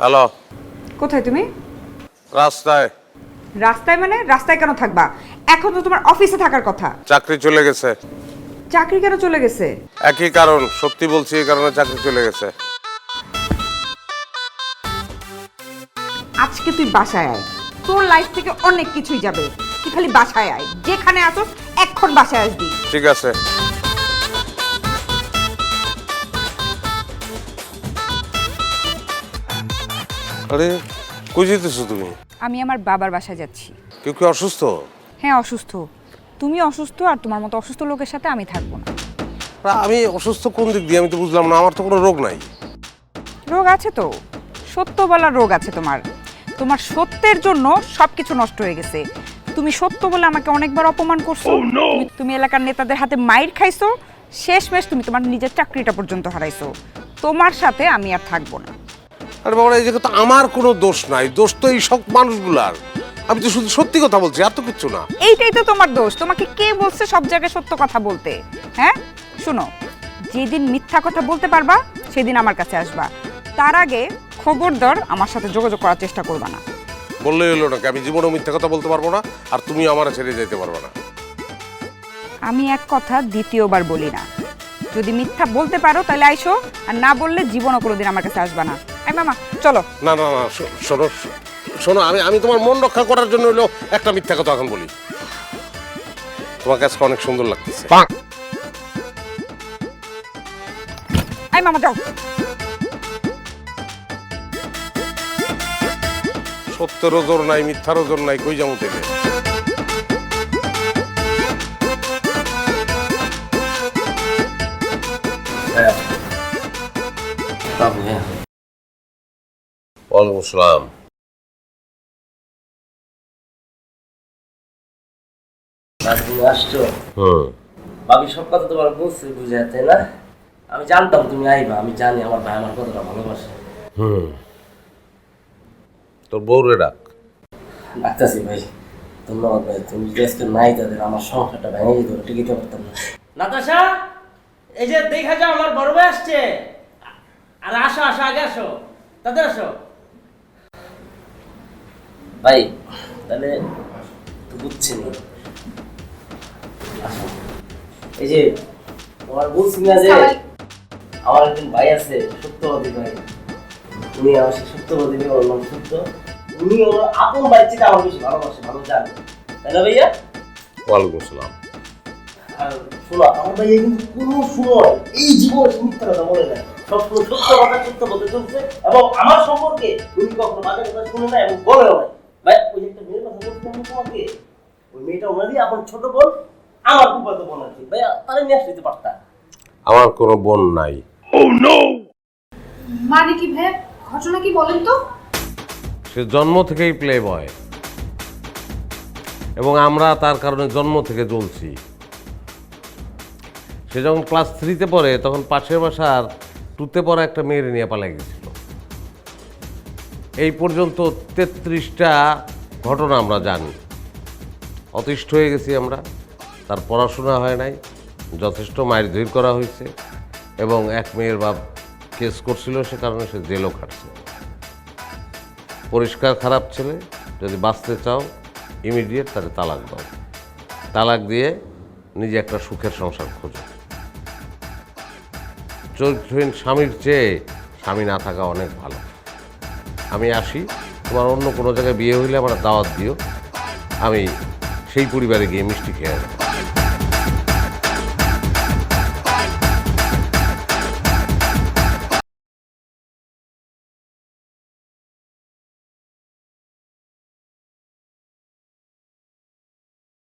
Hello. কোথায় তুমি? রাস্তায়। রাস্তায় মানে? রাস্তায় কেন থাকবা? এখন তো তোমার অফিসে থাকার কথা। চাকরি চলে গেছে। চাকরি কেন চলে গেছে? একই কারণ, সত্যি বলছি, এই কারণে চাকরি চলে গেছে। আজকে তুই বাসায় আয়, তোর লাইফ থেকে অনেক কিছুই যাবে। তুই খালি বাসায় আয়, যেখানে আসো এখন বাসায় আসবি। ঠিক আছে। আরে কই যেতেছো তুমি? আমি আমার বাবার বাসায় যাচ্ছি। কেউ কি অসুস্থ? হ্যাঁ অসুস্থ। তুমি অসুস্থ, আর তোমার মতো অসুস্থ লোকের সাথে আমি থাকবো না। আমি অসুস্থ কোন দিক দিয়ে আমি তো বুঝলাম না, আমার তো কোনো রোগ নাই। রোগ আছে তো, সত্য বলার রোগ আছে তোমার। তোমার সত্যের জন্য সবকিছু নষ্ট হয়ে গেছে। তুমি সত্য বলে আমাকে অনেকবার অপমান করছো। তুমি এলাকার নেতাদের হাতে মাইর খাইছো, শেষমেশ তুমি তোমার নিজের চাকরিটা পর্যন্ত হারাইছো। তোমার সাথে আমি আর থাকবো না। আরে বাবা, এই জায়গায় তো আমার কোনো দোষ নাই, দোষ তো এই সব মানুষগুলার। আমি তো শুধু সত্যি কথা বলছি, আর তো কিচ্ছু না। এইটাই তো তোমার দোষ। তোমাকে কে বলছে সব জায়গায় সত্য কথা বলতে? হ্যাঁ শুনো, যেদিন মিথ্যা কথা বলতে পারবা সেদিন আমার কাছে আসবা। তার আগে খবরদার আমার সাথে যোগাযোগ করার চেষ্টা করবা না। বললেই হলো নাকি, আমি জীবনেও মিথ্যা কথা বলতে পারবো না, আর তুমি আমার ছেড়ে যেতে পারবে না। আমি এক কথা দ্বিতীয়বার বলি না। যদি মিথ্যা বলতে পারো তাহলে আইসো, আর না বললে জীবনও কোনোদিন আমার কাছে আসবা না। এই মামা চলো। না না না, শোনো শোনো, আমি তোমার মন রক্ষা করার জন্য হলো একটা মিথ্যা কথা এখন বলি। তোমাকে আজকে অনেক সুন্দর লাগতেছে। এই মামা যাও। সত্যেরও জোর নাই, মিথ্যারও জোর নাই, কই যাবো থেকে। ওয়ালাইকুম আসসালাম। তুমি আসছো? ভাবি সব কথা তোমার বলছে বুঝাতে না? আমি জানতাম তুমি আইবা, আমি জানি আমার ভাই আমার কতটা ভালোবাসে। তোর বউরে ডাক। ডাকতেছি ভাই। ধন্যবাদ ভাই, তুমি যে আজকে নাই তাদের আমার সংসারটা ভেঙে যেত, টিকিতে পারতাম না। নাতাশা, এই যে দেখা যাও আমার বড় ভাই আসছে। আর আসো আসো, আগে আসো, তাদের আসো ভাই। তাহলে তো বুঝছি নি। আসো। এই যে তোমার বলছি না যে আমার একজন ভাই আছে, সত্যবাদী ভাই। উনি আমার সে সত্যবাদী ভাই, ওর নাম সত্য। উনি ওর আপন ভাই থেকে আমার বেশি ভালোবাসে, ভালো জানে, তাই না ভাইয়া? ওয়ালাইকুম আসসালাম। আর শোনো, আমার ভাইয়া কিন্তু কোনো সময় এই জীবনে মিথ্যা কথা বলে না। সবসময় সত্য কথা সত্য বলতে চলছে, এবং আমার সম্পর্কে উনি কখনো বাজে কথা শুনে না এবং বলেও নাই। ভাই ওই যে একটা মেয়ের কথা বলছিলাম তোমাকে, ওই মেয়েটা ওনারই আপন ছোট বোন, আমার ফুফাতো বোন আর কি। ভাইয়া তারা নিয়ে আসতে পারতা। আমার কোনো বোন নাই। মানে কি ভাই, ঘটনা কি বলেন তো? সে জন্ম থেকেই প্লে বয়, এবং আমরা তার কারণে জন্ম থেকে জ্বলছি। সে যখন ক্লাস 3-তে পড়ে তখন পাশের বাসার 2-তে পড়া একটা মেয়ের নিয়ে পালাই গেছিল। এই পর্যন্ত 33টা ঘটনা আমরা জানি। অতিষ্ঠ হয়ে গেছি আমরা। তার পড়াশোনা হয় নাই, যথেষ্ট মারধর করা হয়েছে, এবং এক মেয়ের বাপ কেস করছিল, সে কারণে সে জেলও খাটছে। পরিষ্কার খারাপ ছেলে। যদি বাঁচতে চাও ইমিডিয়েট তাকে তালাক দাও। তালাক দিয়ে নিজে একটা সুখের সংসার খোঁজো। চরিত্রহীন স্বামীর চেয়ে স্বামী না থাকা অনেক ভালো। আমি আসি, তোমার অন্য কোনো জায়গায় বিয়ে হইলে আমার দাওয়াত দিও, আমি সেই পরিবারে গিয়ে মিষ্টি খেয়ে আসবো।